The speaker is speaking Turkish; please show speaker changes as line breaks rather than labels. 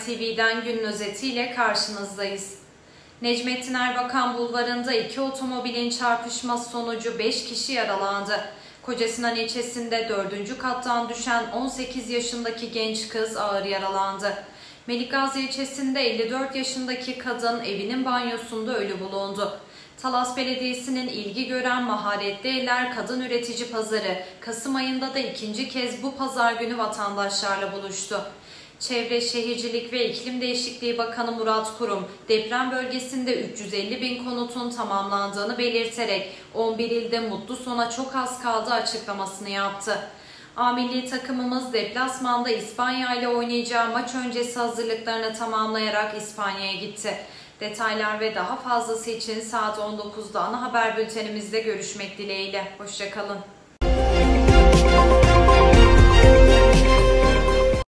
TV'den günün özetiyle karşınızdayız. Necmettin Erbakan Bulvarı'nda iki otomobilin çarpışması sonucu 5 kişi yaralandı. Kocasinan ilçesinde 4. kattan düşen 18 yaşındaki genç kız ağır yaralandı. Melikgazi ilçesinde 54 yaşındaki kadın evinin banyosunda ölü bulundu. Talas Belediyesi'nin ilgi gören Maharetli Eller Kadın Üretici Pazarı, Kasım ayında da ikinci kez bu pazar günü vatandaşlarla buluştu. Çevre, Şehircilik ve İklim Değişikliği Bakanı Murat Kurum, deprem bölgesinde 350 bin konutun tamamlandığını belirterek 11 ilde mutlu sona çok az kaldı açıklamasını yaptı. A milli takımımız deplasmanda İspanya ile oynayacağı maç öncesi hazırlıklarını tamamlayarak İspanya'ya gitti. Detaylar ve daha fazlası için saat 19'da ana haber bültenimizde görüşmek dileğiyle. Hoşça kalın.